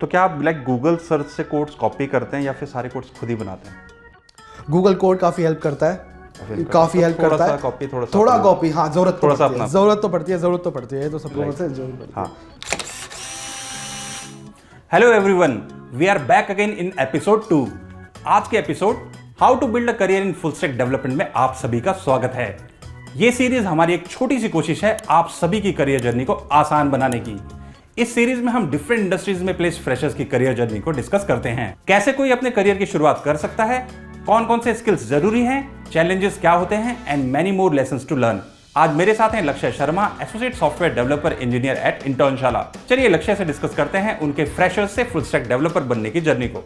तो क्या आप लाइक गूगल सर्च से कोड्स कॉपी करते हैं या फिर सारे कोड्स खुद ही बनाते हैं? गूगल कोड काफ़ी हेल्प करता है, काफ़ी हेल्प करता है। कॉपी थोड़ा कॉपी, हाँ जरूरत थोड़ा सा पड़ती है, अपना ज़रूरत तो पड़ती है, ये तो सब लोगों से जरूरत पड़ती है। हाँ। Hello everyone, we are back again in episode 2। आज के episode how to build a career in full stack development में आप सभी का स्वागत है। ये सीरीज हमारी एक छोटी सी कोशिश है आप सभी की करियर जर्नी को आसान बनाने की। इस सीरीज में हम डिफरेंट इंडस्ट्रीज में प्लेस्ड फ्रेशर्स की करियर जर्नी को डिस्कस करते हैं। कैसे कोई अपने करियर की शुरुआत कर सकता है, कौन कौन से स्किल्स जरूरी हैं, चैलेंजेस क्या होते हैं and many more lessons to learn. आज मेरे साथ हैं Lakshya Sharma, associate software developer engineer at Internshala. चलिए लक्ष्य से डिस्कस करते हैं उनके फ्रेशर्स से फुल स्टैक डेवलपर बनने की जर्नी को।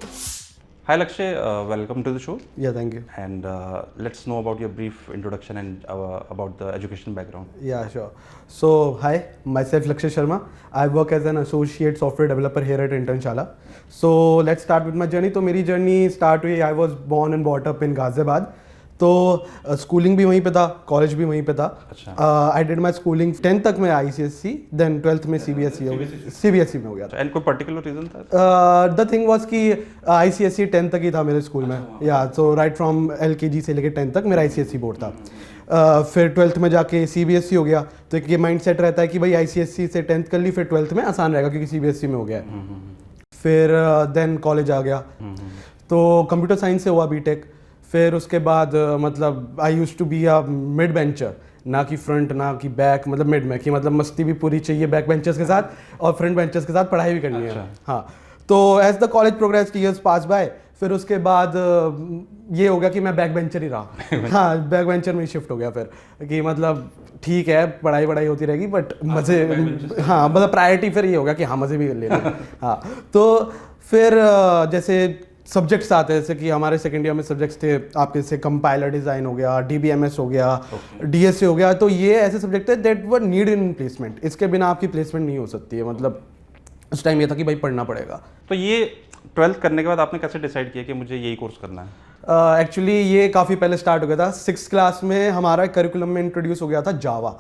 Hi Lakshay, welcome to the show. Yeah, thank you. And let's know about your brief introduction and about the education background. Yeah, sure. So, hi, myself Lakshay Sharma. I work as an associate software developer here at Internshala. So, let's start with my journey. तो मेरी journey start हुई, I was born and brought up in Ghaziabad. तो schooling भी वहीं पे था, college भी वहीं पे था। I did my schooling 10th तक में ICSE, देन 12th में CBSE हो गया, CBSE में हो गया था। एंड कोई पर्टिकुलर रीजन था? द थिंग वाज कि ICSE 10th तक ही था मेरे स्कूल में। या सो राइट फ्रॉम LKG से लेके 10th तक मेरा ICSE बोर्ड था। फिर 12th में जाके CBSE हो गया, तो एक ये माइंड सेट रहता है कि भाई ICSE से 10th कर ली, फिर 12th में आसान रहेगा क्योंकि CBSE में हो गया है। फिर देन कॉलेज आ गया, तो कंप्यूटर साइंस से हुआ बीटेक। फिर उसके बाद मतलब I use to be a mid bencher, ना कि फ्रंट ना कि बैक, मतलब मिड में कि मतलब मस्ती भी पूरी चाहिए बैक बेंचर्स के साथ और फ्रंट बेंचर्स के साथ पढ़ाई भी करनी है। हाँ, तो as the college progress years pass by, फिर उसके बाद ये हो गया कि मैं बैक बेंचर ही रहा। हाँ, बैक बेंचर में ही शिफ्ट हो गया फिर कि मतलब ठीक है पढ़ाई होती रहेगी बट मज़े, हाँ मतलब प्रायोरिटी फिर ये हो गया कि हाँ मज़े भी ले लें। हाँ, तो फिर जैसे सब्जेक्ट्स आते हैं, जैसे कि हमारे सेकेंड ईयर में सब्जेक्ट्स थे आपके, जैसे कंपाइलर डिज़ाइन हो गया, DBMS हो गया, DSA हो गया। तो ये ऐसे सब्जेक्ट है that were need in placement, इसके बिना आपकी प्लेसमेंट नहीं हो सकती है। मतलब उस टाइम ये था कि भाई पढ़ना पड़ेगा। तो ये 12th करने के बाद आपने कैसे डिसाइड किया कि मुझे यही कोर्स करना है? एक्चुअली ये काफ़ी पहले स्टार्ट हो गया था। 6th क्लास में हमारा करिकुलम में इंट्रोड्यूस हो गया था जावा।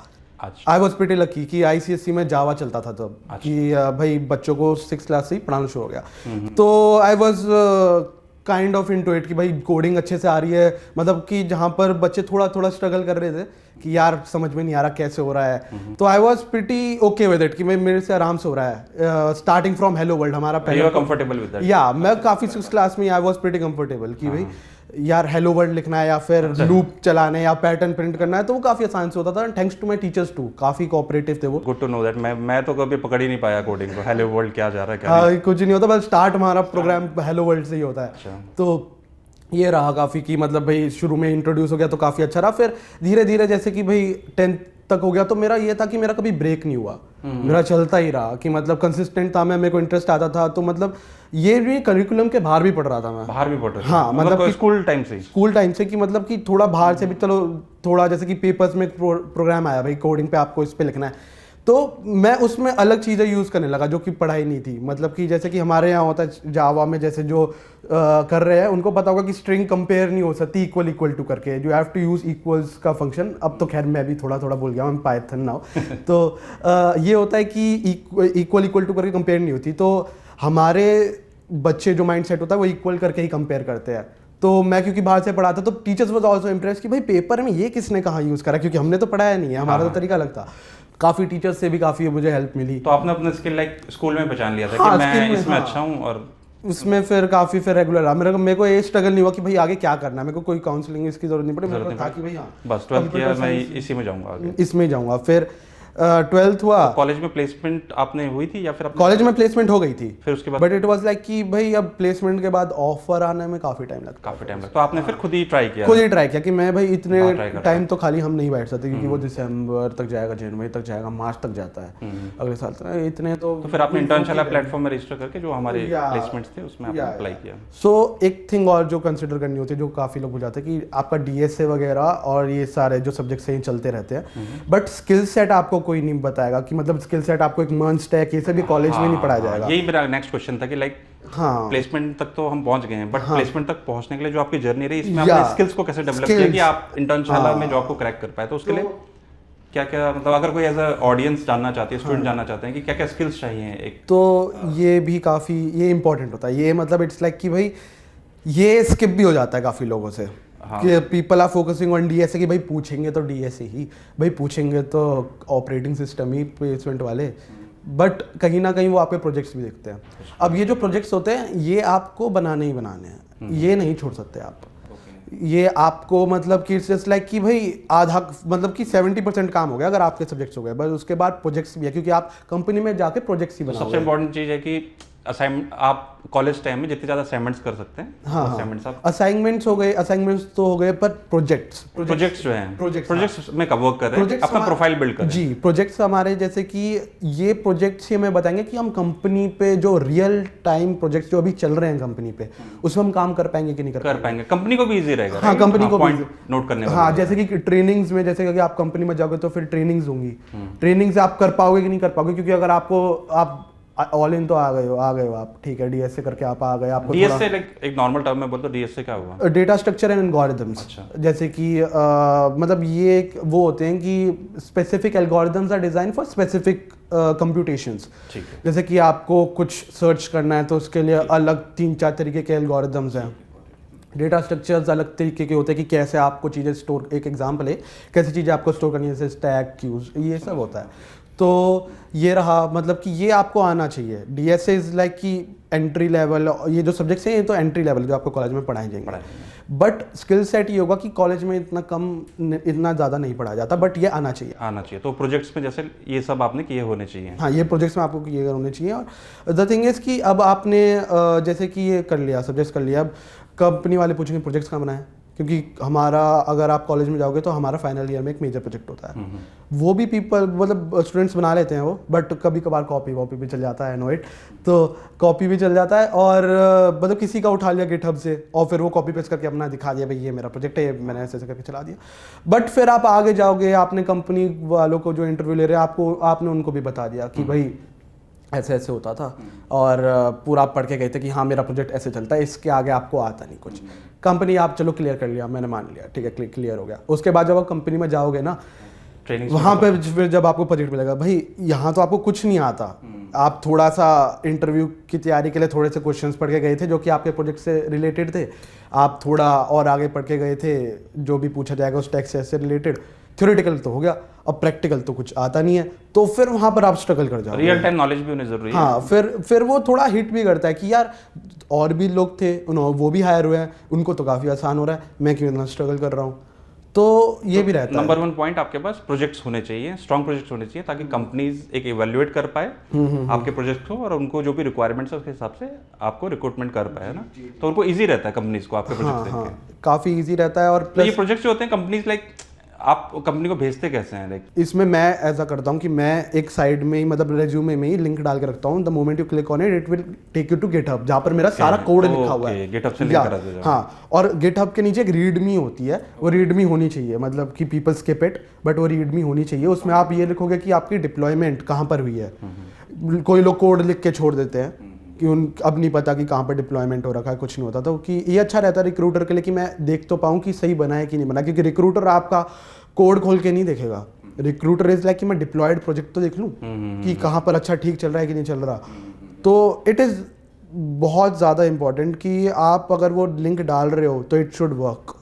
आई वॉज प्रीटी लकी कि ICSE में जावा चलता था तब। कि भाई बच्चों को 6th क्लास से ही पढ़ाना शुरू हो गया। तो I was kind of into it कि भाई कोडिंग अच्छे से आ रही है, मतलब कि जहाँ पर बच्चे थोड़ा स्ट्रगल कर रहे थे कि यार समझ में नहीं आ रहा कैसे हो रहा है, तो I was pretty okay with it कि मैं मेरे से आराम से हो रहा है। स्टार्टिंग फ्रॉम हेलो वर्ल्ड हमारा पहले कंफर्टेबल विद दैट? या मैं काफ़ी 6th क्लास में आई वॉज प्रीटी कंफर्टेबल कि भाई यार हेलो वर्ल्ड लिखना है या फिर लूप चलाना है या पैटर्न प्रिंट करना है, तो वो काफ़ी आसान से होता था। Thanks to my teachers too, काफ़ी कोऑपरेटिव थे वो। Good to know that. मैं तो कभी पकड़ ही नहीं पाया कोडिंग को, हेलो वर्ल्ड क्या जा रहा है क्या नहीं। कुछ नहीं होता, बस स्टार्ट हमारा प्रोग्राम हेलो वर्ल्ड से ही होता है। तो ये रहा काफ़ी कि मतलब भाई शुरू में इंट्रोड्यूस हो गया तो काफ़ी अच्छा रहा। फिर धीरे धीरे जैसे कि भाई 10th तक हो गया, तो मेरा ये था कि मेरा कभी ब्रेक नहीं हुआ, मेरा चलता ही रहा कि मतलब कंसिस्टेंट था मैं, मेरे को इंटरेस्ट आता था। तो मतलब ये भी करिकुलम के बाहर भी पढ़ रहा था मैं। बाहर भी पढ़ रहा था? हाँ, मतलब स्कूल टाइम से कि मतलब कि थोड़ा बाहर से भी, चलो थोड़ा जैसे कि पेपर्स में प्रोग्राम आया भाई कोडिंग पे आपको इस पे लिखना है, तो मैं उसमें अलग चीज़ें यूज़ करने लगा जो कि पढ़ाई नहीं थी। मतलब कि जैसे कि हमारे यहाँ होता है जावा में, जैसे जो कर रहे हैं उनको पता होगा कि स्ट्रिंग कंपेयर नहीं हो सकती इक्वल टू करके, you have to use equals का फंक्शन। अब तो खैर मैं भी थोड़ा बोल गया हूँ, पाइथन नाउ। तो ये होता है कि इक्वल टू करके कंपेयर नहीं होती। तो हमारे बच्चे जो माइंड सेट होता है वो इक्वल करके ही कंपेयर करते हैं। तो मैं क्योंकि बाहर से पढ़ा था, तो टीचर्स वाज आल्सो इम्प्रेस्ड कि भाई पेपर में ये किसने कहाँ यूज़ करा, क्योंकि हमने तो पढ़ाया नहीं है, हमारा तो तरीका अलग था। काफ़ी टीचर्स से भी काफ़ी मुझे हेल्प मिली। तो आपने अपना स्किल लाइक स्कूल में पहचान लिया था कि मैं इसमें अच्छा हूँ, और उसमें फिर काफ़ी फिर रेगुलर रहा। मेरे को ये स्ट्रगल नहीं हुआ कि भाई आगे क्या करना है, मेरे को कोई काउंसलिंग इसकी जरूरत नहीं पड़ी। मेरे को था कि भाई हाँ बस 12th किया, मैं इसी में जाऊँगा आगे, इसमें जाऊँगा। फिर 12th हुआ। कॉलेज में प्लेसमेंट आपने हुई थी या फिर कॉलेज में प्लेसमेंट हो गई थी फिर उसके बाद? बट इट वाज लाइक कि भाई अब प्लेसमेंट के बाद ऑफर आने में काफ़ी टाइम लगता है। तो आपने फिर खुद ही ट्राई किया कि मैं भाई इतने टाइम तो खाली हम नहीं बैठ सकते, क्योंकि वो दिसंबर तक जाएगा, जनवरी तक जाएगा, मार्च तक जाता है अगले साल तक, इतने तो फिर आपने इंटर्नशाला प्लेटफॉर्म में रजिस्टर करके जो हमारे प्लेसमेंट्स थे उसमें आपने अप्लाई किया। सो एक थिंग और जो कंसिडर करनी होती है, जो काफ़ी लोग भूल जाते हैं, कि आपका DSA वगैरह और ये सारे जो सब्जेक्ट्स हैं चलते रहते हैं, बट स्किल सेट आपको कोई नहीं बताएगा कि मतलब स्किल सेट आपको एक मंच स्टैक ये सब कॉलेज में नहीं पढ़ाया जाएगा। यही मेरा नेक्स्ट क्वेश्चन था कि लाइक हाँ, प्लेसमेंट तक तो हम पहुंच गए हैं, बट प्लेसमेंट तक पहुंचने के लिए जो आपकी जर्नी रही, इसमें आपने स्किल्स को कैसे डेवलप किया कि आप इंटर्नशाला में जॉब को क्रैक कर पाए, तो उसके लिए क्या क्या, मतलब अगर कोई एज अ ऑडियंस जानना चाहते हैं, स्टूडेंट जानना चाहते हैं कि क्या क्या स्किल्स चाहिए एक, तो ये भी काफ़ी ये इंपॉर्टेंट होता है। ये मतलब इट्स लाइक कि भाई ये स्किप भी हो जाता है काफ़ी लोगों से कि people are focusing on DSA कि भाई पूछेंगे तो डीएसए ही, भाई पूछेंगे तो ऑपरेटिंग सिस्टम ही प्लेसमेंट वाले, बट कहीं ना कहीं वो आपके प्रोजेक्ट्स भी देखते हैं। अब ये जो प्रोजेक्ट्स होते हैं ये आपको बनाने ही बनाने हैं, ये नहीं छोड़ सकते आप। ये आपको मतलब कि जस्ट लाइक कि भाई आधा मतलब कि 70% काम हो गया अगर आपके सब्जेक्ट्स हो गए, बस उसके बाद प्रोजेक्ट्स भी है क्योंकि आप कंपनी में जाके प्रोजेक्ट्स ही बनाओगे। सबसे इंपॉर्टेंट चीज़ है कि असाइनमेंट आप कॉलेज टाइम में जितने ज़्यादा असाइनमेंट्स कर सकते हैं, असाइनमेंट्स आप असाइनमेंट्स हो गए, असाइनमेंट्स तो हो गए, पर प्रोजेक्ट्स जो हैं प्रोजेक्ट्स में कब वर्क कर रहे हैं, अपना प्रोफाइल बिल्ड करें। जी, प्रोजेक्ट्स हमारे जैसे कि ये प्रोजेक्ट्स ही हमें बताएंगे कि हम कंपनी पे जो रियल टाइम प्रोजेक्ट्स जो अभी चल रहे हैं कंपनी पे उसमें हम काम कर पाएंगे कि नहीं कर पाएंगे। कंपनी को भी इजी रहेगा। हाँ, कंपनी को पॉइंट नोट करने हाँ, जैसे कि ट्रेनिंग्स में जैसे कि आप कंपनी में जाओगे तो फिर ट्रेनिंग्स होंगी, ट्रेनिंग्स आप कर पाओगे कि नहीं कर पाओगे, क्योंकि अगर आपको आप ऑल इन तो आ गए हो आप, ठीक है, डीएसए करके आप आ गए, आपको डीएसए एक नॉर्मल टर्म में बोल तो डीएसए क्या हुआ? Data structure and algorithms. जैसे कि मतलब ये एक वो होते हैं कि specific algorithms are design for specific computations. जैसे कि आपको कुछ सर्च करना है तो उसके लिए अलग 3-4 तरीके के एल्गोरिथम्स हैं। डेटा स्ट्रक्चर्स अलग तरीके के होते हैं कि कैसे आपको चीज़ें स्टोर, एक एग्जांपल है कैसी चीज़ें आपको स्टोर करनी है, जैसे स्टैक, क्यूज, ये सब होता है। तो ये रहा, मतलब कि ये आपको आना चाहिए। डीएसए इज लाइक कि एंट्री लेवल, ये जो सब्जेक्ट्स हैं ये तो एंट्री लेवल जो आपको कॉलेज में पढ़ाए जाएंगे, बट स्किल सेट ये होगा कि कॉलेज में इतना ज़्यादा नहीं पढ़ाया जाता, बट ये आना चाहिए। तो प्रोजेक्ट्स में जैसे ये सब आपने किए होने चाहिए। हाँ, ये प्रोजेक्ट्स में आपको किए होने चाहिए। और द थिंग इज़ कि अब आपने जैसे कि ये कर लिया, सब्जेक्ट्स कर लिया, अब कंपनी वाले पूछेंगे प्रोजेक्ट्स कहाँ बनाए, क्योंकि हमारा अगर आप कॉलेज में जाओगे तो हमारा फाइनल ईयर में एक मेजर प्रोजेक्ट होता है। वो भी पीपल मतलब स्टूडेंट्स बना लेते हैं वो, बट कभी कभार कॉपी वॉपी भी चल जाता है, नो इट, तो कॉपी भी चल जाता है, और मतलब किसी का उठा लिया गिटहब से और फिर वो कॉपी पेस्ट करके अपना दिखा दिया, भाई ये मेरा प्रोजेक्ट है, मैंने ऐसे ऐसे करके चला दिया। बट फिर आप आगे जाओगे, आपने कंपनी वालों को जो इंटरव्यू ले रहे हैं आपने उनको भी बता दिया कि भाई ऐसे ऐसे होता था, और पूरा आप पढ़ के गए थे कि हाँ मेरा प्रोजेक्ट ऐसे चलता है, इसके आगे आपको आता नहीं कुछ। कंपनी आप चलो क्लियर कर लिया, मैंने मान लिया, ठीक है, क्लियर हो गया। उसके बाद जब आप कंपनी में जाओगे ना, ट्रेनिंग वहाँ पे फिर जब आपको प्रोजेक्ट मिलेगा, भाई यहाँ तो आपको कुछ नहीं आता, आप थोड़ा सा इंटरव्यू की तैयारी के लिए थोड़े से क्वेश्चंस पढ़ के गए थे जो कि आपके प्रोजेक्ट से रिलेटेड थे, आप थोड़ा और आगे पढ़ के गए थे जो भी पूछा जाएगा उस टेक्स्ट से रिलेटेड। थ्योरेटिकल तो हो गया, अब प्रैक्टिकल तो कुछ आता नहीं है, तो फिर वहाँ पर आप स्ट्रगल कर जाओगे। रियल टाइम नॉलेज भी होनी जरूरी है। हाँ, फिर वो थोड़ा हिट भी करता है कि यार और भी लोग थे, वो भी हायर हुए हैं, उनको तो काफ़ी आसान हो रहा है, मैं क्यों इतना स्ट्रगल कर रहा हूँ। तो ये भी रहता है। नंबर 1 पॉइंट, आपके पास प्रोजेक्ट्स होने चाहिए, स्ट्रॉन्ग प्रोजेक्ट्स होने चाहिए, ताकि कंपनीज एक इवैल्यूएट कर पाए आपके प्रोजेक्ट को, और उनको जो भी रिक्वायरमेंट्स है उसके हिसाब से आपको रिक्रूटमेंट कर पाए, है ना। तो उनको इजी रहता है कंपनीज को आपके प्रोजेक्ट देख के, काफ़ी इजी रहता है। और तो ये प्रोजेक्ट्स जो होते हैं कंपनीज लाइक आप कंपनी को भेजते कैसे हैं? लाइक इसमें मैं ऐसा करता हूँ कि मैं एक साइड में ही, मतलब रेज्यूमे में ही लिंक डाल के रखता हूँ। The moment you click on it, it will take you to GitHub, जहाँ पर मेरा सारा कोड लिखा हुआ है। गिटहब से लिंक करा दो। हाँ, और गिटहब के नीचे एक रीडमी होती है, वो रीडमी होनी चाहिए, मतलब कि पीपल स्किप इट, बट वो रीडमी होनी चाहिए। उसमें आप ये लिखोगे कि आपकी डिप्लॉयमेंट कहाँ पर हुई है। कोई लोग कोड लिख के छोड़ देते हैं कि अब नहीं पता कि कहाँ पर डिप्लॉयमेंट हो रखा है, कुछ नहीं होता। तो कि ये अच्छा रहता है रिक्रूटर के लिए कि मैं देख तो पाऊँ कि सही बना है कि नहीं बना, क्योंकि रिक्रूटर आपका कोड खोल के नहीं देखेगा। रिक्रूटर इज लाइक कि मैं डिप्लॉयड प्रोजेक्ट तो देख लूँ कि कहाँ पर अच्छा ठीक चल रहा है कि नहीं चल रहा। तो इट इज़ बहुत ज़्यादा इम्पोर्टेंट कि आप अगर वो लिंक डाल रहे हो तो इट शुड वर्क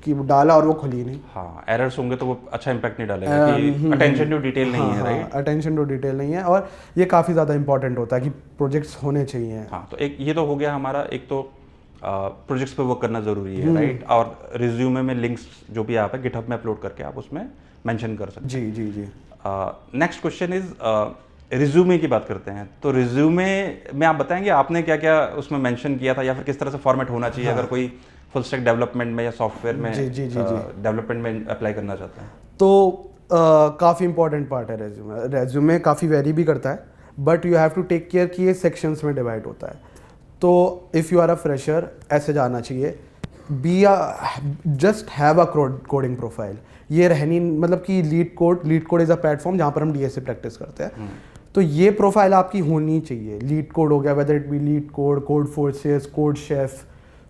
कि डाला और वो खुली नहीं। हाँ, एरर्स होंगे तो वो अच्छा इम्पैक्ट नहीं डालेगा कि अटेंशन टू डिटेल नहीं है, राइट। अटेंशन टू डिटेल नहीं है, और ये काफ़ी ज़्यादा इंपॉर्टेंट होता है कि प्रोजेक्ट्स होने चाहिए। हाँ, तो एक ये तो हो गया हमारा, एक तो प्रोजेक्ट्स पे वर्क करना ज़रूरी है, राइट। और रिज्यूमे में लिंक्स जो भी आप है गिटहब में अपलोड करके आप उसमें मेंशन कर सकते हैं। जी। नेक्स्ट क्वेश्चन इज रिज्यूमे की बात करते हैं। तो रिज्यूमे में आप बताएंगे आपने क्या क्या उसमें मेंशन किया था, या फिर किस तरह से फॉर्मेट होना चाहिए अगर कोई फुल स्टैक डेवलपमेंट में या सॉफ्टवेयर में डेवलपमेंट में अप्लाई करना चाहते हैं? तो काफ़ी इंपॉर्टेंट पार्ट है रेज्यूमे। रेज्यूमे काफ़ी वेरी भी करता है, but you have to take care कि ये सेक्शंस में डिवाइड होता है। तो if you are a fresher, ऐसे जाना चाहिए, just have a coding profile. ये रहनी, मतलब कि LeetCode is a platform जहाँ पर हम डीएसए प्रैक्टिस करते हैं। तो ये प्रोफाइल आपकी होनी चाहिए। लीड कोड हो गया, whether it be leet code, code forces, code chef,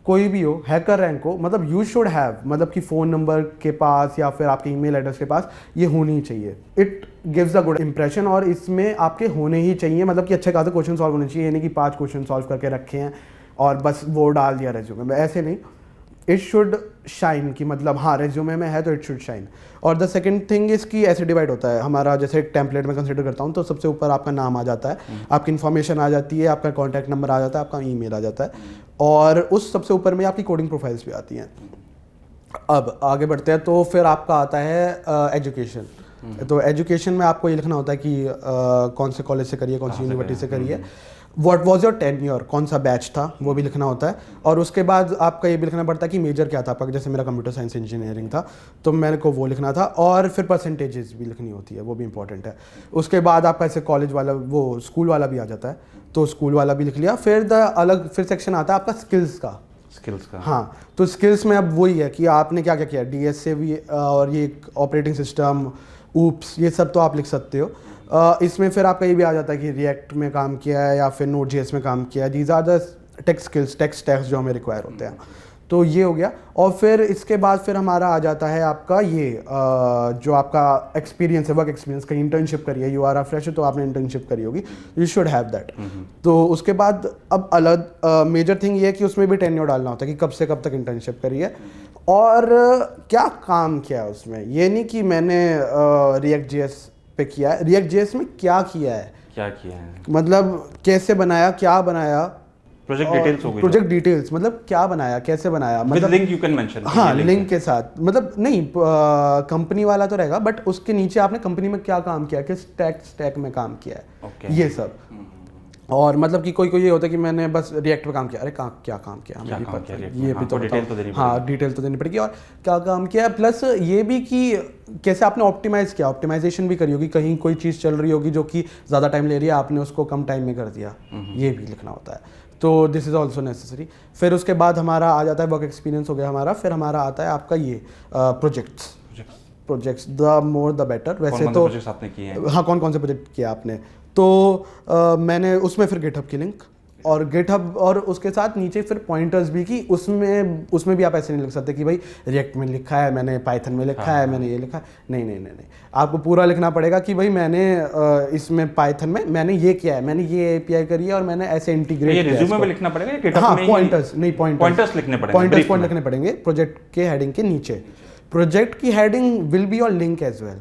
कोई भी हो, हैकर रैंक हो, मतलब यू शुड हैव, मतलब कि फ़ोन नंबर के पास या फिर आपके ईमेल एड्रेस के पास ये होनी चाहिए। It gives a good impression, और इसमें आपके होने ही चाहिए, मतलब कि अच्छे खासे क्वेश्चन सॉल्व होने चाहिए, ये नहीं कि 5 क्वेश्चन सॉल्व करके रखे हैं और बस वो डाल दिया रेज्यूमे में, ऐसे नहीं। इट शुड शाइन, कि मतलब हाँ रेज्यूमे में है तो इट शुड शाइन। और द सेकंड थिंग इज़ कि ऐसे डिवाइड होता है हमारा, जैसे टेम्पलेट में कंसिडर करता हूँ तो सबसे ऊपर आपका नाम आ जाता है, आपकी इन्फॉर्मेशन आ जाती है, आपका कॉन्टैक्ट नंबर आ जाता है, आपका ईमेल आ जाता है, और उस सबसे ऊपर में आपकी कोडिंग प्रोफाइल्स भी आती हैं। अब आगे बढ़ते हैं तो फिर आपका आता है एजुकेशन। तो एजुकेशन में आपको ये लिखना होता है कि कौन से कॉलेज से करिए, कौन सी यूनिवर्सिटी से करिए, व्हाट वाज योर टेन्योर, कौन सा बैच था, वो भी लिखना होता है। और उसके बाद आपका ये भी लिखना पड़ता है कि मेजर क्या था आपका, जैसे मेरा कंप्यूटर साइंस इंजीनियरिंग था तो मेरे को वो लिखना था, और फिर परसेंटेजेस भी लिखनी होती है, वो भी इंपॉर्टेंट है। उसके बाद आपका ऐसे कॉलेज वाला, वो स्कूल वाला भी आ जाता है, तो स्कूल वाला भी लिख लिया। फिर फिर सेक्शन आता है आपका स्किल्स का। हाँ, तो स्किल्स में अब वही है कि आपने क्या क्या किया, डीएस से भी, और ये ऑपरेटिंग सिस्टम, ऊप्स, ये सब तो आप लिख सकते हो। इसमें फिर आपका ये भी आ जाता है कि रिएक्ट में काम किया है या फिर नोड.जेएस में काम किया है, these are the tech skills, tech stacks जो हमें रिक्वायर होते हैं। तो ये हो गया। और फिर इसके बाद फिर हमारा आ जाता है आपका ये जो आपका एक्सपीरियंस है, वर्क एक्सपीरियंस, कहीं इंटर्नशिप करी है, यू आर अ फ्रेशर तो आपने इंटर्नशिप करी होगी, यू शुड हैव दैट। तो उसके बाद अब अलग मेजर थिंग ये है कि उसमें भी टेन्योर डालना होता है कि कब से कब तक इंटर्नशिप करी है और क्या काम किया है उसमें। ये नहीं कि मैंने React.js पे किया है, React.js में क्या किया है, मतलब कैसे बनाया, क्या बनाया, प्रोजेक्ट डिटेल्स हो गई, प्रोजेक्ट डिटेल्स, मतलब क्या बनाया, कैसे बनाया, मतलब लिंक यू कैन मेंशन, हाँ लिंक के साथ, मतलब नहीं कंपनी वाला तो रहेगा बट उसके नीचे आपने कंपनी में क्या काम किया, किस स्टैक में काम किया है, ये सब। और मतलब कि कोई ये होता है कि मैंने बस रिएक्ट पे काम किया, अरे क्या काम किया हमें भी पता है, ये भी तो डिटेल तो देनी पड़ेगी। हाँ, डिटेल तो देनी पड़ेगी, और क्या काम किया, प्लस ये भी कि कैसे आपने ऑप्टिमाइज किया, ऑप्टिमाइजेशन भी करी होगी, कहीं कोई चीज़ चल रही होगी जो कि ज़्यादा टाइम ले रही है, आपने उसको कम टाइम में कर दिया, ये भी लिखना होता है। तो दिस इज़ ऑल्सो नेसेसरी। फिर उसके बाद हमारा आ जाता है वर्क एक्सपीरियंस हो गया हमारा, फिर हमारा आता है आपका ये projects, the more the better. वैसे तो आपने किए हैं, हाँ, कौन कौन से प्रोजेक्ट किया आपने, तो मैंने उसमें फिर गिटहब की लिंक और गिटहब, और उसके साथ नीचे फिर पॉइंटर्स भी, कि उसमें भी आप ऐसे नहीं लिख सकते कि भाई रिएक्ट में लिखा है, मैंने पाइथन में लिखा है, मैंने ये लिखा है, नहीं, आपको पूरा लिखना पड़ेगा कि भाई मैंने इसमें पाइथन में मैंने ये किया है, मैंने ये एपीआई करी है और मैंने ऐसे इंटीग्रेट किया है। ये रिज्यूमे में लिखना पड़ेगा, हाँ, पॉइंटर्स लिखने पड़ेंगे, पॉइंट लिखने पड़ेंगे प्रोजेक्ट के हेडिंग के नीचे। प्रोजेक्ट की heading will be your link as well.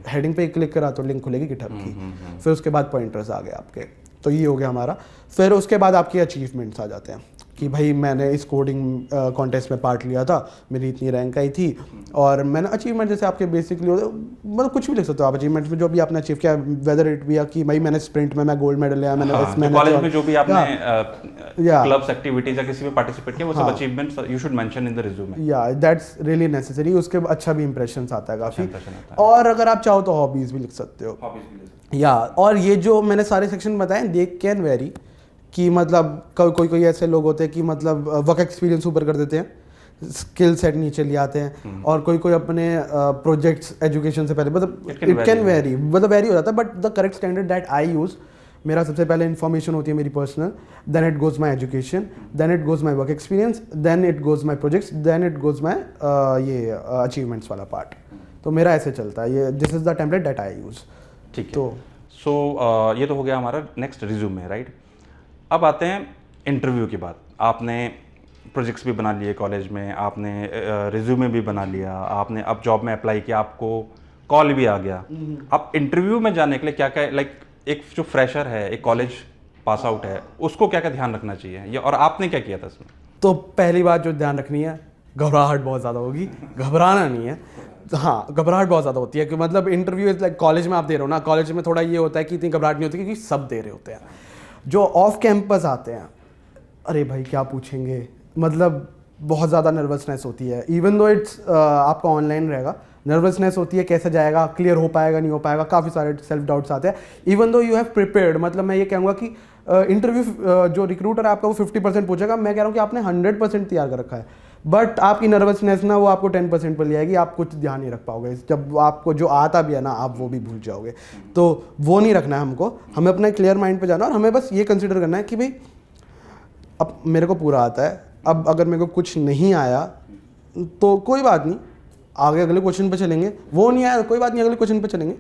Heading पे क्लिक करा तो लिंक खुलेगी गिटहब की। फिर उसके बाद पॉइंटर्स आ गए आपके, तो ये हो गया हमारा। फिर उसके बाद आपके अचीवमेंट्स आ जाते हैं कि भाई मैंने इस कोडिंग कॉन्टेस्ट में पार्ट लिया था, मेरी इतनी रैंक आई थी, और मैंने अचीवमेंट जैसे आपके बेसिकली मतलब कुछ भी लिख सकते हो आप अचीवमेंट्स में, जो भी आपने अचीव किया, वेदर इट भी कि भाई मैंने स्प्रिंट में मैं गोल्ड मेडल लिया, मैंने इसमें कॉलेज में जो भी आपने क्लब्स एक्टिविटीज या किसी में पार्टिसिपेट किया, वो सब achievements you should mention in the resume. या दैट्स रियली नेसेसरी। उसके अच्छा भी इंप्रेशंस आता है काफी। और अगर आप चाहो तो हॉबीज भी लिख सकते हो, या और ये जो मैंने सारे सेक्शन बताए दे कैन वेरी, कि मतलब कोई ऐसे लोग होते हैं कि मतलब वर्क एक्सपीरियंस ऊपर कर देते हैं, स्किल सेट नीचे ले आते हैं, और कोई अपने प्रोजेक्ट्स एजुकेशन से पहले, मतलब इट कैन वेरी, मतलब वेरी हो जाता है। But the correct standard that I use, मेरा सबसे पहले इन्फॉर्मेशन होती है मेरी personal, then it goes my education, then it goes my work experience, then it goes my projects, then it goes my ये अचीवमेंट्स वाला पार्ट। तो मेरा ऐसे चलता है, ये this is the template that I use. ठीक है, तो सो ये तो हो गया हमारा नेक्स्ट रिज्यूमे, राइट। अब आते हैं इंटरव्यू की बात। आपने प्रोजेक्ट्स भी बना लिए कॉलेज में, आपने रिज्यूमे भी बना लिया, आपने अब जॉब में अप्लाई किया, आपको कॉल भी आ गया। अब इंटरव्यू में जाने के लिए क्या क्या, लाइक एक जो फ्रेशर है, एक कॉलेज पास आउट है, उसको क्या क्या ध्यान रखना चाहिए, और आपने क्या किया था इसमें? तो पहली बात जो ध्यान रखनी है, घबराहट बहुत ज़्यादा होगी, घबराना नहीं है। हाँ, घबराहट बहुत ज़्यादा होती है कि मतलब इंटरव्यू इज लाइक, कॉलेज में आप दे रहे हो ना, कॉलेज में थोड़ा ये होता है कि इतनी घबराहट नहीं होती क्योंकि सब दे रहे होते हैं। जो ऑफ कैंपस आते हैं, अरे भाई क्या पूछेंगे, मतलब बहुत ज़्यादा नर्वसनेस होती है। इवन दो इट्स आपका ऑनलाइन रहेगा, नर्वसनेस होती है, कैसे जाएगा, क्लियर हो पाएगा नहीं हो पाएगा, काफ़ी सारे सेल्फ डाउट्स आते हैं। Even though you have prepared, मतलब मैं ये कहूँगा कि इंटरव्यू जो रिक्रूटर है आपका वो 50% पूछेगा, मैं कह रहा हूँ कि आपने 100% तैयार कर रखा है, बट आपकी नर्वसनेस ना वो आपको 10% पर ले आएगी, आप कुछ ध्यान नहीं रख पाओगे। जब आपको जो आता भी है ना, आप वो भी भूल जाओगे। तो वो नहीं रखना है हमको, हमें अपना क्लियर माइंड पे जाना, और हमें बस ये कंसिडर करना है कि भाई अब मेरे को पूरा आता है, अब अगर मेरे को कुछ नहीं आया तो कोई बात नहीं, आगे अगले क्वेश्चन पे चलेंगे। वो नहीं आया कोई बात नहीं, अगले क्वेश्चन पे चलेंगे।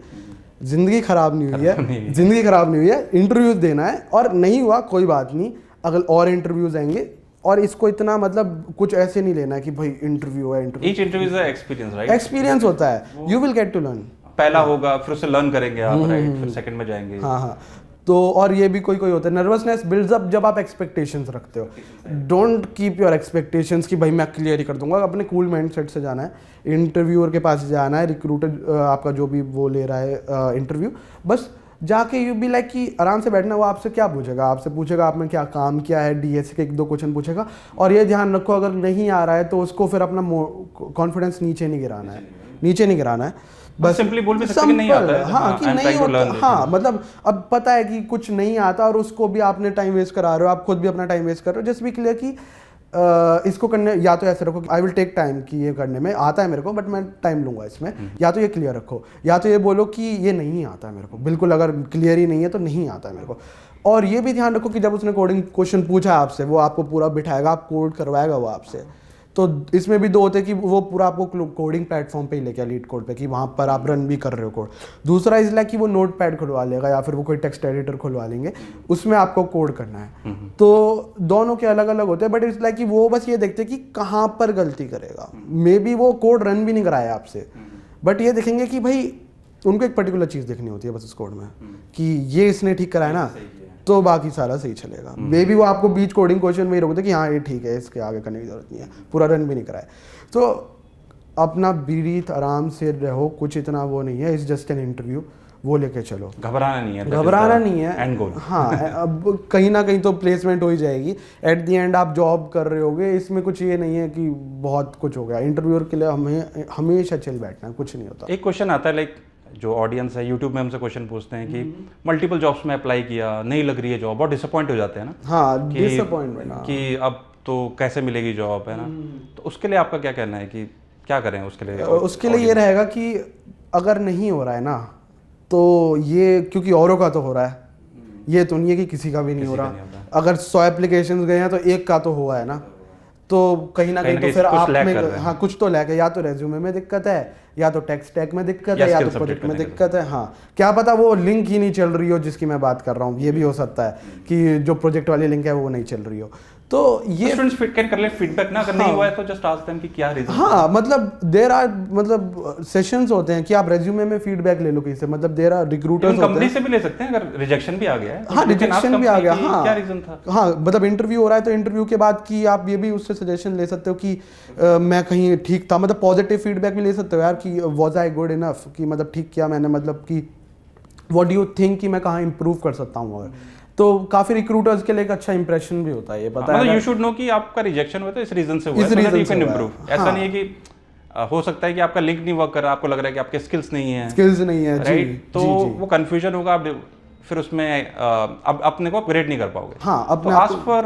ज़िंदगी ख़राब नहीं हुई है, ज़िंदगी ख़राब नहीं हुई है, इंटरव्यूज़ देना है और नहीं हुआ कोई बात नहीं, अगले और इंटरव्यूज़ आएंगे। और इसको इतना मतलब कुछ ऐसे नहीं लेना है कि भाई इंटरव्यू है, interview each interview is a experience, right? Experience होता है, you will get to learn. पहला होगा, फिर उससे लर्न करेंगे आप, राइट? फिर सेकंड में जाएंगे। हाँ। तो और ये भी कोई होता है, नर्वसनेस बिल्ड्स अप जब आप एक्सपेक्टेशंस रखते हो। डोंट कीप योर एक्सपेक्टेशंस कि भाई मैं क्लियर ही कर दूंगा। अपने कूल माइंडसेट से जाना है, इंटरव्यूअर के पास जाना है, रिक्रूटर आपका जो भी वो ले रहा है इंटरव्यू, बस जाके यू बी लाइक कि आराम से बैठना। वो आपसे क्या पूछेगा, आपसे पूछेगा आपने क्या काम किया है, डीएस के 1-2 क्वेश्चन पूछेगा। और ये ध्यान रखो अगर नहीं आ रहा है तो उसको फिर अपना कॉन्फिडेंस नीचे नहीं गिराना है, बस सिंपली बोल भी सकते हैं कि नहीं आता है। हाँ कि नहीं होता, हाँ मतलब अब पता है कि कुछ नहीं आता और उसको भी आपने टाइम वेस्ट करा रहे हो, आप खुद भी अपना टाइम वेस्ट कर रहे हो। जस्ट बी क्लियर कि इसको करने, या तो ऐसे रखो आई विल टेक टाइम कि ये करने में आता है मेरे को बट मैं टाइम लूंगा इसमें, या तो ये क्लियर रखो, या तो ये बोलो कि ये नहीं आता है मेरे को बिल्कुल, अगर क्लियर ही नहीं है तो नहीं आता है मेरे को। और ये भी ध्यान रखो कि जब उसने कोडिंग क्वेश्चन पूछा आपसे, वो आपको पूरा बिठाएगा, आप कोड करवाएगा वो आपसे। तो इसमें भी 2 होते हैं कि वो पूरा आपको कोडिंग प्लेटफॉर्म पे ही लेके लीड कोड पे कि वहाँ पर आप रन भी कर रहे हो कोड। दूसरा इज लाइक कि वो नोट पैड खुलवा लेगा या फिर वो कोई टेक्स्ट एडिटर खुलवा लेंगे, उसमें आपको कोड करना है। तो दोनों के अलग अलग होते हैं, बट इट्स लाइक कि वो बस ये देखते हैं कि कहाँ पर गलती करेगा। मे बी वो कोड रन भी नहीं कराया आपसे, बट ये देखेंगे कि भाई उनको एक पर्टिकुलर चीज़ देखनी होती है बस उस कोड में कि ये इसने ठीक कराया ना, तो बाकी सारा सही चलेगा। मे बी वो आपको बीच कोडिंग क्वेश्चन में ही रोकते कि हाँ ये ठीक है, इसके आगे करने की जरूरत नहीं है, पूरा रन भी नहीं कराए। तो अपना ब्रीथ आराम से रहो, कुछ इतना वो नहीं है, इट्स जस्ट एन इंटरव्यू, वो लेके चलो, घबराना नहीं है एंड गोल। हाँ अब कहीं ना कहीं तो प्लेसमेंट हो ही जाएगी, एट द एंड आप जॉब कर रहे होगे। इसमें कुछ ये नहीं है कि बहुत कुछ हो गया। इंटरव्यूअर के लिए हमें हमेशा चिल बैठना है, कुछ नहीं होता। एक क्वेश्चन आता है, लाइक जो ऑडियंस है यूट्यूब में हमसे क्वेश्चन पूछते हैं कि मल्टीपल जॉब्स में अप्लाई किया, नहीं लग रही है जॉब, बहुत डिसअपॉइंट हो जाते हैं ना। हाँ डिसअपॉइंटमेंट कि अब तो कैसे मिलेगी जॉब, है ना? तो उसके लिए आपका क्या कहना है कि क्या करें उसके लिए? उसके लिए ये रहेगा कि अगर नहीं हो रहा है ना, तो ये क्योंकि औरों का तो हो रहा है, ये तो नहीं है कि किसी का भी नहीं हो रहा। अगर 100 एप्लीकेशंस गए हैं तो एक का तो हुआ है ना, तो कहीं ना कहीं तो फिर आप में हाँ कुछ तो लैग है, या तो रेज्यूमे में दिक्कत है, या तो टेक्स्ट टैग में दिक्कत है, या तो प्रोजेक्ट में दिक्कत है। हाँ क्या पता वो लिंक ही नहीं चल रही हो जिसकी मैं बात कर रहा हूँ, ये भी हो सकता है कि जो प्रोजेक्ट वाली लिंक है वो नहीं चल रही हो। तो ये स्टूडेंट्स कैन कर ले फीडबैक ना, अगर नहीं हुआ है तो जस्ट आस्क देम कि क्या रीजन। हाँ मतलब देयर आर मतलब सेशंस होते हैं कि आप रेज्यूमे में फीडबैक ले लो किसी से, मतलब देयर आर रिक्रूटर्स होते हैं, कंपनी से भी ले सकते हैं अगर रिजेक्शन भी आ गया है। हाँ रिजेक्शन भी आ गया, हाँ क्या रीजन था, हाँ मतलब इंटरव्यू हो रहा है तो इंटरव्यू के बाद की आप ये भी उससे सजेशन ले सकते हो कि मैं कहीं ठीक था, मतलब पॉजिटिव फीडबैक भी ले सकते हो यार कि वाज आई गुड इनफ, कि मतलब ठीक किया मैंने, मतलब कि व्हाट डू यू थिंक कि मैं कहाँ इंप्रूव कर सकता हूँ। अगर तो काफी रिक्रूटर्स के लिए एक अच्छा इंप्रेशन भी होता है, ये पता है। यू शुड नो कि आपका रिजेक्शन हुआ तो इस रीजन से हुआ है, so that you can improve. ऐसा नहीं है कि हो सकता है कि आपका लिंक नहीं वर्क कर रहा, आपको लग रहा है कि आपके स्किल्स नहीं है, राइट? तो वो कंफ्यूजन होगा, आप फिर उसमें अब अपने को अपग्रेड नहीं कर पाओगे। हाँ अपने आस्क फॉर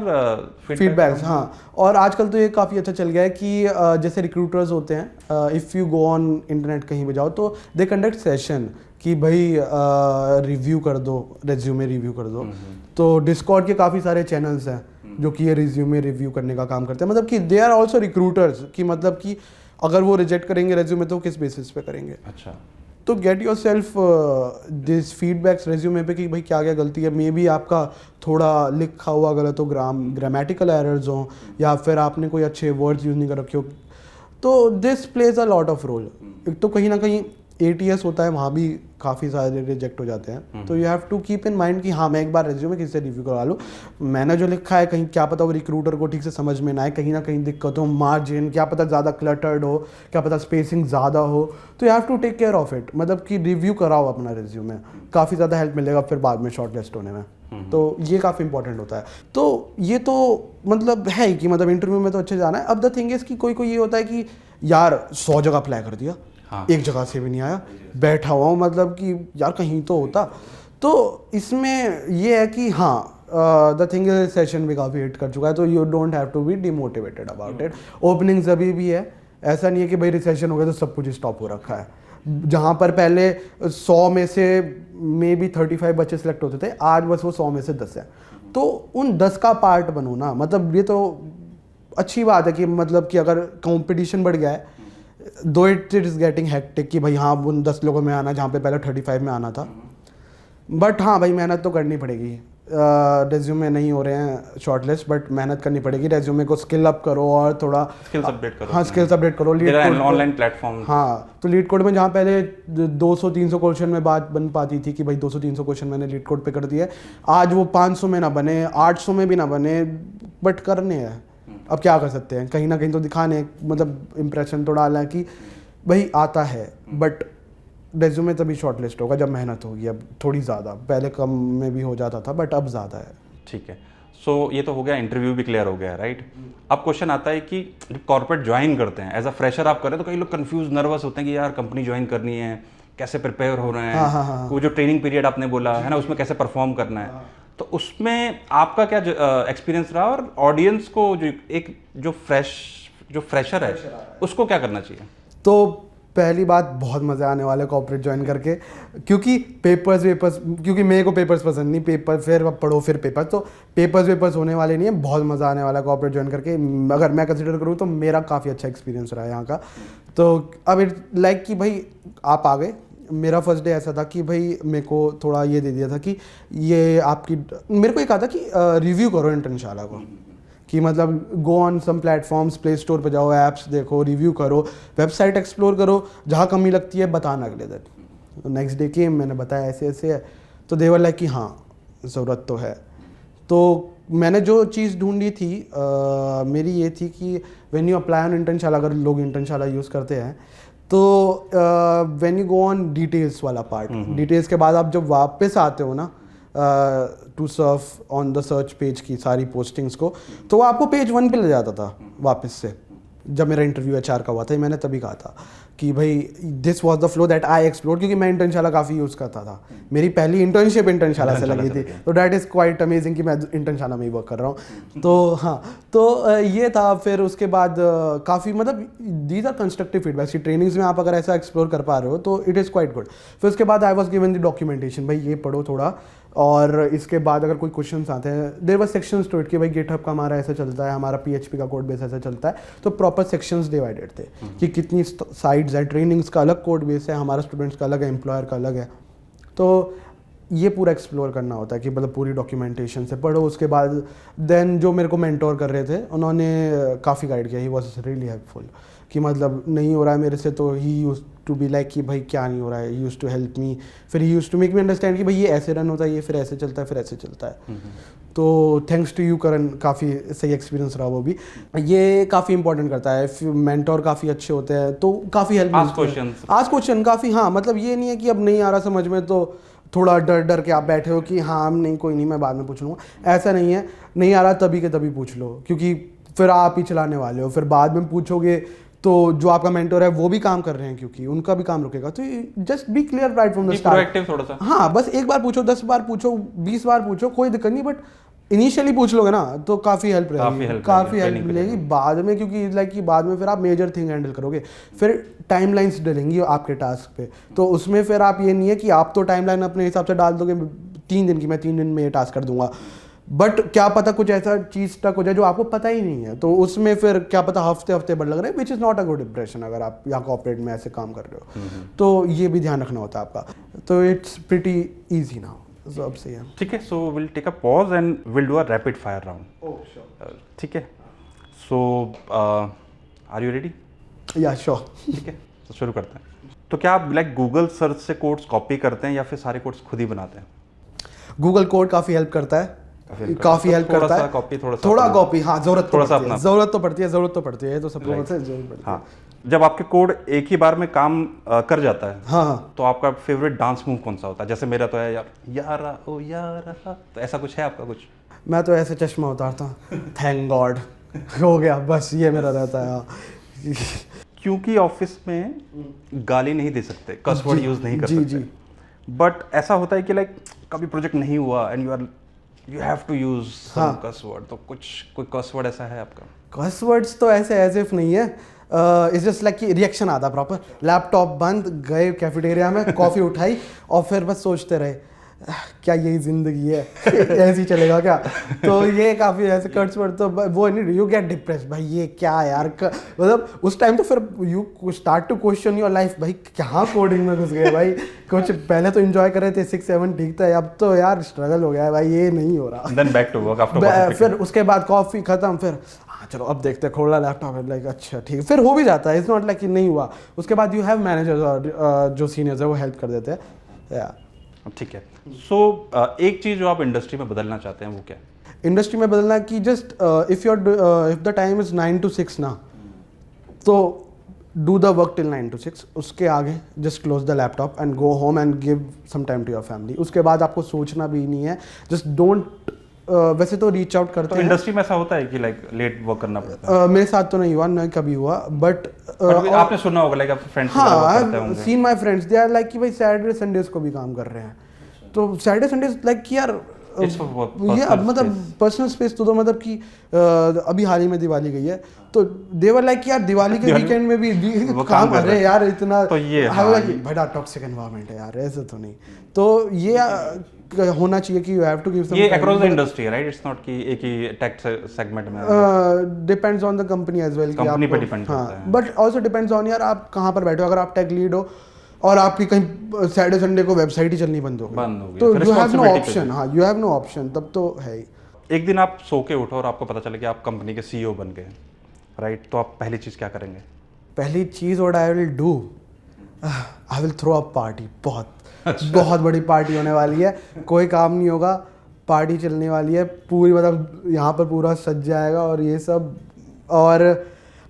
फीडबैक्स। हाँ और आजकल तो ये काफ़ी अच्छा चल गया है कि जैसे रिक्रूटर्स होते हैं, if you go on internet कहीं भी जाओ तो दे कंडक्ट सेशन कि भाई रिव्यू कर दो, रेज्यूमे रिव्यू कर दो। तो डिस्कॉर्ड के काफ़ी सारे चैनल्स हैं जो कि ये रिज्यूमे रिव्यू करने का काम करते हैं, मतलब कि दे आर ऑल्सो रिक्रूटर्स, कि मतलब कि अगर वो रिजेक्ट करेंगे रेज्यूमे तो किस बेसिस पे करेंगे। अच्छा तो get your self this feedbacks resume पे कि भाई क्या क्या गलती है। मे बी आपका थोड़ा लिखा हुआ गलत हो, ग्रामेटिकल एरर्स हो, या फिर आपने कोई अच्छे वर्ड्स यूज़ नहीं कर रखे हो। तो this plays a lot of role. एक तो कहीं ना कहीं ATS होता है, वहाँ भी काफ़ी सारे रिजेक्ट हो जाते हैं। तो you have to keep in mind कि हाँ मैं एक बार रेज्यूमे किसी से रिव्यू करवा लूँ, मैंने जो लिखा है कहीं क्या पता वो रिक्रूटर को ठीक से समझ में ना आए, कहीं ना कहीं दिक्कत हो, मार्जिन क्या पता ज़्यादा क्लटर्ड हो, क्या पता स्पेसिंग ज़्यादा हो। तो you have to take care of it, मतलब कि रिव्यू कराओ अपना रेज्यूमे, काफ़ी ज़्यादा हेल्प मिलेगा फिर बाद में शॉर्ट लिस्ट होने में। तो ये काफ़ी इंपॉर्टेंट होता है। तो ये तो मतलब है ही कि मतलब इंटरव्यू में तो अच्छे जाना है। अब द थिंग इज़ कि कोई ये होता है कि यार 100 जगह अप्लाई कर दिया, हाँ। एक जगह से भी नहीं आया, बैठा हुआ हूँ, मतलब कि यार कहीं तो होता। तो इसमें ये है कि हाँ द थिंग इज सेशन भी काफ़ी हिट कर चुका है, तो you don't have to be demotivated about it. Openings अभी भी है, ऐसा नहीं है कि भाई रिसेशन हो गया तो सब कुछ स्टॉप हो रखा है। जहाँ पर पहले 100 में से मे बी 35 बच्चे सिलेक्ट होते थे, आज बस वो 100 में से 10 है। तो उन 10 का पार्ट बनो ना, मतलब ये तो अच्छी बात है कि मतलब कि अगर कंपटीशन बढ़ गया है, दो इट इज़ गेटिंग हेक्टिक कि भाई हाँ उन 10 लोगों में आना जहाँ पे पहले 35 में आना था, बट हाँ भाई मेहनत तो करनी पड़ेगी। रेज्यूमे नहीं हो रहे हैं शॉर्टलिस्ट, बट मेहनत करनी पड़ेगी, रेज्यूमे को स्किल अप करो और थोड़ा स्किल्स अपडेट करो। हाँ स्किल्स अपडेट करो। लीड कोड ऑनलाइन प्लेटफॉर्म, हाँ, तो लीड कोड में जहाँ पहले 200-300 क्वेश्चन में बात बन पाती थी कि भाई 200-300 क्वेश्चन मैंने लीड कोड पे कर दिया है, आज वो 500 में ना बने, 800 में भी ना बने, बट करने हैं। अब क्या कर सकते हैं, कहीं ना कहीं तो दिखाने, मतलब इंप्रेशन तो डालना है कि भाई आता है, बट रेज्यूमे तभी शॉर्टलिस्ट होगा जब मेहनत होगी। अब थोड़ी ज़्यादा, पहले कम में भी हो जाता था बट अब ज़्यादा है। ठीक है। सो ये तो हो गया, इंटरव्यू भी क्लियर हो गया, राइट। अब क्वेश्चन आता है कि जब कॉर्पोरेट ज्वाइन करते हैं, एज अ फ्रेशर आप कर रहे हैं, तो कई लोग कंफ्यूज नर्वस होते हैं कि यार कंपनी ज्वाइन करनी है, कैसे प्रिपेयर हो रहे हैं, हाँ। वो जो ट्रेनिंग पीरियड आपने बोला है ना, उसमें कैसे परफॉर्म करना है, तो उसमें आपका क्या एक्सपीरियंस रहा, और ऑडियंस को जो फ्रेशर है उसको क्या करना चाहिए? तो पहली बात, बहुत मज़े आने वाले कॉर्पोरेट ज्वाइन करके, क्योंकि क्योंकि मेरे को पेपर्स पसंद नहीं, पेपर फिर पढ़ो फिर पेपर, तो पेपर्स होने वाले नहीं है, बहुत मज़ा आने वाला कॉर्पोरेट ज्वाइन करके। अगर मैं कंसिडर करूँ तो मेरा काफ़ी अच्छा एक्सपीरियंस रहा है यहाँ का। तो अब इट लाइक कि भाई आप आ गए, मेरा फर्स्ट डे ऐसा था कि भाई मेरे को थोड़ा ये दे दिया था कि ये आपकी, मेरे को ये कहा था कि रिव्यू करो इंटर्नशाला को, कि मतलब go on some platforms, play store पे जाओ, ऐप्स देखो, रिव्यू करो, वेबसाइट एक्सप्लोर करो, जहाँ कमी लगती है बताना अगले दिन। नेक्स्ट डे केम, मैंने बताया ऐसे ऐसे है, तो दे वर लाइक कि हाँ ज़रूरत तो है। तो मैंने जो चीज़ ढूंढी थी मेरी ये थी कि when you apply on Internshala, अगर लोग इंटर्नशाला यूज़ करते हैं तो when you go on details वाला पार्ट, डिटेल्स के बाद आप जब वापस आते हो ना to surf on the search page की सारी पोस्टिंग्स को, तो वो आपको पेज 1 पे ले जाता था वापस से। जब मेरा इंटरव्यू HR का हुआ था, मैंने तभी कहा था कि भाई this was the flow that I explore, क्योंकि मैं इंटर्नशाला काफ़ी यूज़ करता था, मेरी पहली इंटर्नशिप इंटर्नशाला से लगी थी, तो डैट इज़ क्वाइट अमेजिंग कि मैं इंटर्नशाला में ही वर्क कर रहा हूँ। तो हाँ, तो ये था। फिर उसके बाद काफ़ी मतलब दीज आर कंस्ट्रक्टिव फीडबैक्स की ट्रेनिंग्स में आप अगर ऐसा एक्सप्लोर कर पा रहे हो तो इट इज़ क्वाइट गुड। फिर उसके बाद I was given the documentation, भाई ये पढ़ो थोड़ा, और इसके बाद अगर कोई क्वेश्चंस आते हैं, there were sections to it कि भाई गिटहब का हमारा ऐसा चलता है, हमारा PHP का कोड बेस ऐसा चलता है, तो प्रॉपर सेक्शंस डिवाइडेड थे कि कितनी साइड्स हैं, ट्रेनिंग्स का अलग कोड बेस है, हमारा स्टूडेंट्स का अलग है, एम्प्लॉयर का अलग है। तो ये पूरा एक्सप्लोर करना होता है कि मतलब पूरी डॉक्यूमेंटेशन से पढ़ो। उसके बाद देन जो मेरे को मेंटोर कर रहे थे उन्होंने काफ़ी गाइड किया, ही वॉज रियली हेल्पफुल, कि मतलब नहीं हो रहा है मेरे से, तो ही यूज टू बी लाइक कि भाई क्या नहीं हो रहा है, यूज टू हेल्प मी, फिर he use to make me understand कि भाई ये ऐसे रन होता है, ये फिर ऐसे चलता है, फिर ऐसे चलता है। तो थैंक्स टू यू करण, काफ़ी सही एक्सपीरियंस रहा वो भी। ये काफ़ी इंपॉर्टेंट करता है, मेंटोर काफ़ी अच्छे होते हैं तो काफ़ी हेल्प मिलती है। आज क्वेश्चन काफ़ी, हाँ मतलब ये नहीं है कि अब नहीं आ रहा समझ में तो थोड़ा डर के आप बैठे हो कि हाँ नहीं कोई नहीं मैं बाद में पूछ लूँगा, ऐसा नहीं है। नहीं आ रहा तभी के तभी पूछ लो, क्योंकि फिर आप ही चलाने वाले हो, फिर बाद में पूछोगे तो जो आपका मेंटोर है वो भी काम कर रहे हैं, क्योंकि उनका भी काम रुकेगा। तो just be clear right from the start, थोड़ा सा। हाँ बस एक बार पूछो, 10 बार पूछो, 20 बार पूछो, कोई दिक्कत नहीं, बट इनिशियली पूछ लोगे ना तो काफ़ी हेल्प रहेगी, काफ़ी हेल्प मिलेगी बाद में, क्योंकि लाइक कि बाद में फिर आप मेजर थिंग हैंडल करोगे, फिर टाइमलाइंस डलेंगी आपके टास्क पे, तो उसमें फिर आप ये नहीं है कि आप तो टाइमलाइन अपने हिसाब से डाल दोगे 3 दिन की, मैं 3 दिन में ये टास्क कर दूंगा, बट क्या पता कुछ ऐसा चीज़ तक हो जाए जो आपको पता ही नहीं है, तो उसमें फिर क्या पता हफ्ते बढ़ लग रहे हैं, which is not a good impression अगर आप यहाँ कॉर्पोरेट में ऐसे काम कर रहे हो। तो ये भी ध्यान रखना होता है आपका, तो इट्स प्रिटी ईजी नाउ, सब सही है। ठीक है, so will take a pause and will do a rapid fire round. ठीक है, सो आर यू रेडी? या श्योर। ठीक है, तो शुरू करते हैं। तो क्या आप लाइक गूगल सर्च से कोड्स कॉपी करते हैं या फिर सारे कोड्स खुद ही बनाते हैं? गूगल कोड काफ़ी हेल्प करता है, काफ़ी हेल्प करता है। थोड़ा कॉपी, हाँ ज़रूरत तो पड़ती है, ज़रूरत तो पड़ती है, ये तो सबको जरूरत पड़ती है। हाँ, जब आपके कोड एक ही बार में काम कर जाता है, हाँ, तो आपका फेवरेट डांस मूव कौन सा होता है? जैसे मेरा तो है यार यारा ओ यारा, तो ऐसा कुछ है आपका? कुछ मैं तो ऐसे चश्मा उतारता हूँ, थैंक गॉड हो गया, बस ये मेरा रहता है। क्योंकि ऑफिस में गाली नहीं दे सकते, कस वर्ड यूज नहीं कर सकते, बट ऐसा होता है कि लाइक कभी प्रोजेक्ट नहीं हुआ and you have to use some cuss word, तो कोई कस वर्ड ऐसा है आपका? कस वर्ड्स तो ऐसे एज इफ नहीं है, इट्स जस्ट लाइक कि रिएक्शन आता प्रॉपर, लैपटॉप बंद, गए कैफेटेरिया में, कॉफ़ी उठाई और फिर बस सोचते रहे क्या यही जिंदगी है ऐसे ही चलेगा क्या? तो ये काफ़ी ऐसे कट्स पर तो वो नहीं, यू गेट डिप्रेस भाई, ये क्या यार मतलब उस टाइम तो फिर you start to question your life, भाई क्या कोडिंग में घुस गए भाई। कुछ पहले तो एंजॉय कर रहे थे 6-7 ठीक था, अब तो यार स्ट्रगल हो गया है भाई, ये नहीं हो रहा। Then back to work after फिर उसके बाद कॉफ़ी ख़त्म, फिर हाँ चलो अब देखते हैं, खोला लैपटॉप है, लाइक अच्छा ठीक, फिर हो भी जाता है, इट्स नॉट लाइक कि नहीं हुआ। उसके बाद यू हैव मैनेजर्स और जो सीनियर्स है वो हेल्प कर देते हैं या ठीक है। सो एक चीज़ जो आप इंडस्ट्री में बदलना चाहते हैं वो क्या है? इंडस्ट्री में बदलना कि just if the time is 9 to 6 ना, तो do the work till 9 to 6, उसके आगे just close the laptop and go home and give some time to your family. उसके बाद आपको सोचना भी नहीं है, जस्ट डोंट वैसे तो रीच आउट करते हैं। इंडस्ट्री में ऐसा होता है कि लाइक लेट वर्क करना पड़ता है? मेरे साथ तो नहीं हुआ, नहीं कभी हुआ, बट आपने सुना होगा लाइक आपके फ्रेंड्स हाँ, I have seen my friends, they are like कि भाई सैटरडे संडेज को भी काम कर रहे हैं, तो सैटरडे संडेज लाइक कि यार ये अब मतलब पर्सनल स्पेस तो मतलब कि अभी हाल ही में दिवाली गई है, तो देवर लाइक यार दिवाली के वीकेंड में भी काम कर रहे हैं यार, इतना तो ये बड़ा टॉक्सिक एनवायरनमेंट है यार, ऐसे तो नहीं। तो ये होना चाहिए कि you have to give some, ये अक्रॉस द इंडस्ट्री है राइट, इट्स नॉट कि एक ही टेक सेगमेंट में, depends on the company as well, company पे डिपेंड करता है, बट आल्सो डिपेंड्स ऑन यार आप कहाँ पर बैठे हो। अगर आप टेक लीड हो और आपकी कहीं सैटरडे संडे को वेबसाइट ही चलनी बंद हो गई तो यू हैव नो ऑप्शन, हाँ यू हैव नो ऑप्शन, तब तो है ही। एक दिन आप सो के उठो और आपको पता चले कि आप कंपनी के सीईओ बन गए राइट, तो आप पहली चीज़ क्या करेंगे? पहली चीज़ what I will do, I will throw a party, बहुत बड़ी पार्टी होने वाली है, कोई काम नहीं होगा, पार्टी चलने वाली है पूरी, मतलब यहाँ पर पूरा सज जाएगा और ये सब, और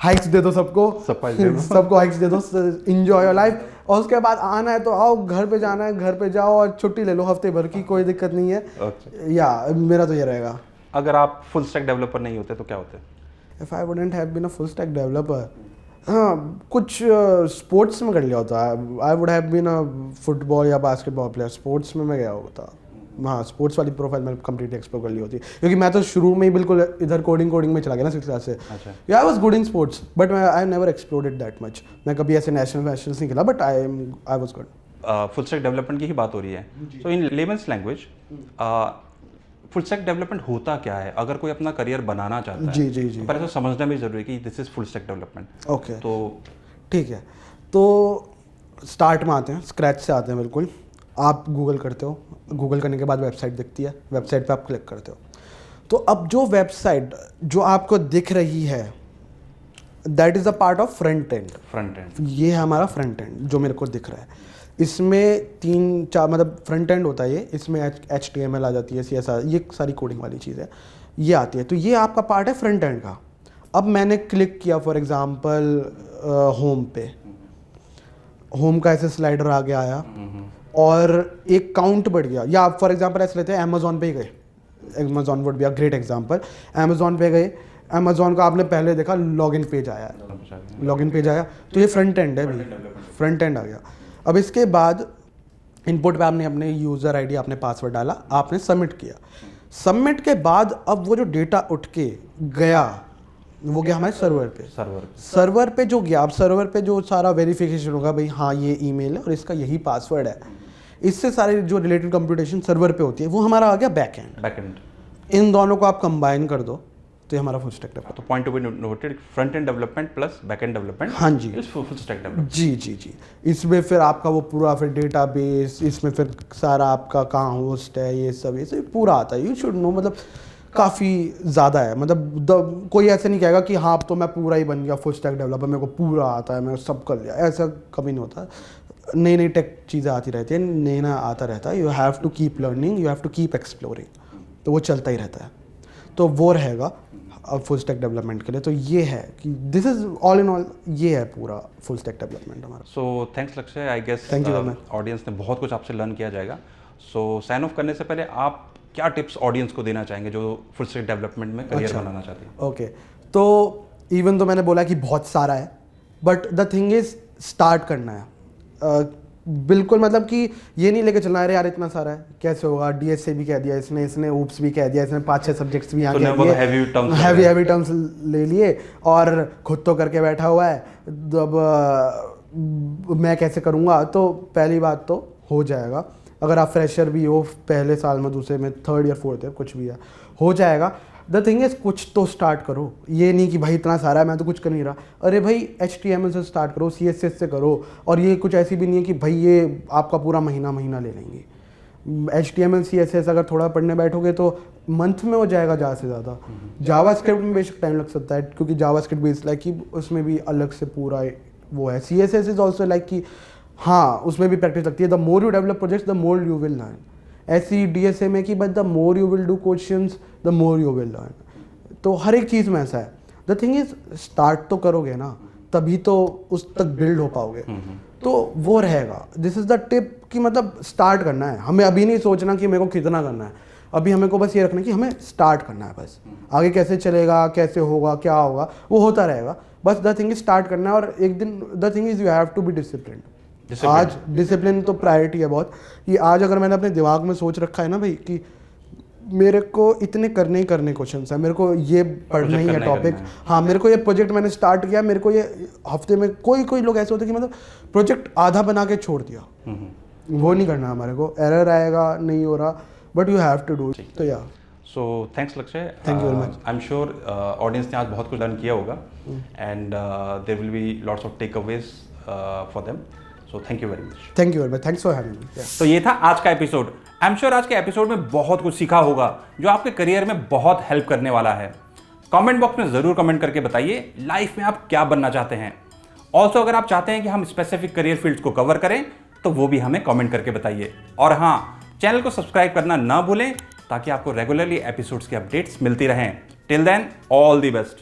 हाइक्स दे दो सबको, सबको हाइक्स दे दो, एंजॉय योर लाइफ। और उसके बाद आना है तो आओ, घर पे जाना है घर पे जाओ और छुट्टी ले लो हफ्ते भर की, कोई दिक्कत नहीं है। या मेरा तो ये रहेगा। अगर आप फुल स्टैक डेवलपर नहीं होते तो क्या होते? If I wouldn't have been a full stack developer, हाँ कुछ स्पोर्ट्स में कर लिया होता, I would have been a football या बास्केटबॉल प्लेयर, स्पोर्ट्स में मैं गया होता, हाँ स्पोर्ट्स वाली प्रोफाइल मैंने कंप्लीट एक्सप्लोर कर ली होती, क्योंकि मैं तो शुरू में ही बिल्कुल इधर कोडिंग में चला गया ना 6th क्लास से। या I was good in sports but I never explored it that much, मैं कभी ऐसे नेशनल नहीं खेला, but I was good. Full stack development की ही बात हो रही है, so in layman's language full stack development होता क्या है? अगर कोई अपना करियर बनाना चाहता है जी तो पहले तो समझना भी जरूरी है कि this is full stack development. Okay, तो ठीक है, तो स्टार्ट में आते हैं, स्क्रैच से आते हैं बिल्कुल। आप गूगल करते हो, गूगल करने के बाद वेबसाइट दिखती है, वेबसाइट पे आप क्लिक करते हो, तो अब जो वेबसाइट जो आपको दिख रही है that is a part of front end. ये है हमारा फ्रंट एंड जो मेरे को दिख रहा है। इसमें 3-4 मतलब फ्रंट एंड होता है ये, इसमें HTML आ जाती है, CSS, ये सारी कोडिंग वाली चीज़ है, ये आती है, तो ये आपका पार्ट है फ्रंट एंड का। अब मैंने क्लिक किया फॉर एग्जांपल होम पे, होम का ऐसे स्लाइडर आगे आया और एक काउंट बढ़ गया, या आप फॉर एग्जांपल ऐसे लेते हैं अमेजोन पे ही गए, Amazon would be a great example, Amazon पे गए, अमेजोन का आपने पहले देखा लॉगिन पेज आया, लॉगिन पेज आया, तो ये फ्रंट एंड है, भी फ्रंट एंड आ गया। अब इसके बाद इनपुट पे आपने अपने यूज़र आईडी, आपने पासवर्ड डाला, आपने सबमिट किया, सबमिट के बाद अब वो जो डेटा उठ के गया वो गया हमारे सर्वर पे जो गया, अब सर्वर पे जो सारा वेरिफिकेशन होगा, भाई हाँ ये ईमेल है और इसका यही पासवर्ड है, इससे सारे जो रिलेटेड कंप्यूटेशन सर्वर पे होती है वो हमारा आ गया बैक एंड। इन दोनों को आप कंबाइन कर दो तो ये हमारा फुल स्टैक डेवलपमेंट। तो point to be noted, front end development plus back and development, हाँ जी, फुल स्टैक डेवलपमेंट। जी। इसमें फिर आपका वो पूरा फिर डेटाबेस, इसमें फिर सारा आपका कहाँ होस्ट है, ये सब पूरा आता है, यू शुड नो, मतलब काफ़ी ज़्यादा है, मतलब कोई ऐसे नहीं कहेगा कि हाँ अब तो मैं पूरा ही बन गया फुल स्टैक डेवलपर, मेरे को पूरा आता है, मैं सब कर लिया, ऐसा कभी नहीं होता। नई नई टेक चीज़ें आती रहती है, नया आता रहता है, you have to keep learning, you have to keep exploring, तो वो चलता ही रहता है, तो वो रहेगा फुल स्टैक डेवलपमेंट के लिए। तो ये है कि this is all in all, ये है पूरा फुल स्टैक डेवलपमेंट हमारा। सो थैंक्स लक्ष्य, आई गेस ऑडियंस ने बहुत कुछ आपसे लर्न किया जाएगा। सो साइन ऑफ करने से पहले आप क्या टिप्स ऑडियंस को देना चाहेंगे जो फुल स्टैक डेवलपमेंट में करियर बनाना चाहते हैं? ओके, तो इवन तो मैंने बोला कि बहुत सारा है, but the thing is start करना है, बिल्कुल, मतलब कि ये नहीं लेके चलना है, अरे यार इतना सारा है कैसे होगा, डीएस से भी कह दिया इसने ऊप्स भी कह दिया इसने, 5-6 सब्जेक्ट्स भी यहाँ हैवी टर्म्स ले लिए और खुद तो करके बैठा हुआ है, अब मैं कैसे करूँगा। तो पहली बात तो हो जाएगा, अगर आप फ्रेशर भी हो पहले साल में, दूसरे में, थर्ड या फोर्थ ईयर, कुछ भी है, हो जाएगा। द थिंग इज कुछ तो स्टार्ट करो, ये नहीं कि भाई इतना सारा है मैं तो कुछ कर नहीं रहा। अरे भाई HTML से स्टार्ट करो, CSS से करो, और ये कुछ ऐसी भी नहीं है कि भाई ये आपका पूरा महीना ले लेंगे। HTML CSS अगर थोड़ा पढ़ने बैठोगे तो मंथ में हो जाएगा ज़्यादा से ज़्यादा। जावास्क्रिप्ट में बेशक टाइम लग सकता है, क्योंकि जावास्क्रिप्ट भी लाइक कि उसमें भी अलग से पूरा वो है। CSS इज ऑल्सो लाइक कि हाँ, उसमें भी प्रैक्टिस लगती है। The more you develop projects the more you will learn. ऐसी DSA में कि but the more you will do questions the more you will learn. तो हर एक चीज़ में ऐसा है। द थिंग इज स्टार्ट तो करोगे ना, तभी तो उस तक बिल्ड हो पाओगे। तो वो रहेगा, दिस इज़ द टिप कि मतलब स्टार्ट करना है। हमें अभी नहीं सोचना कि मेरे को कितना करना है, अभी हमें को बस ये रखना है कि हमें स्टार्ट करना है। बस आगे कैसे चलेगा, कैसे होगा, क्या होगा, वो होता रहेगा। बस द थिंग इज स्टार्ट करना है। और एक दिन the thing is you have to be discipline. आज डिसिप्लिन तो प्रायोरिटी है बहुत। कि आज अगर मैंने अपने दिमाग में सोच रखा है ना भाई कि मेरे को इतने करने ही करने क्वेश्चन है, मेरे को ये पढ़ना ही है टॉपिक, हाँ मेरे को ये प्रोजेक्ट मैंने स्टार्ट किया, मेरे को ये हफ्ते में, कोई लोग ऐसे होते हैं कि मतलब प्रोजेक्ट आधा बना के छोड़ दिया, वो नहीं करना हमारे को। एरर आएगा, नहीं हो रहा, but you have to do it. तो या so thanks Lakshya, thank you very much. I am sure audience ने आज बहुत कुछ लर्न किया होगा, and there will be lots of takeaways for them. So thank you very much. Thank you very much, thanks for having me. तो ये था आज का एपिसोड। आई एम श्योर आज के एपिसोड में बहुत कुछ सीखा होगा जो आपके करियर में बहुत हेल्प करने वाला है। कमेंट बॉक्स में जरूर कमेंट करके बताइए लाइफ में आप क्या बनना चाहते हैं। ऑल्सो अगर आप चाहते हैं कि हम स्पेसिफिक करियर फील्ड्स को कवर करें तो वो भी हमें कमेंट करके बताइए। और हाँ, चैनल को सब्सक्राइब करना ना भूलें ताकि आपको रेगुलरली एपिसोड्स की अपडेट्स मिलती रहें। Till then, all the best.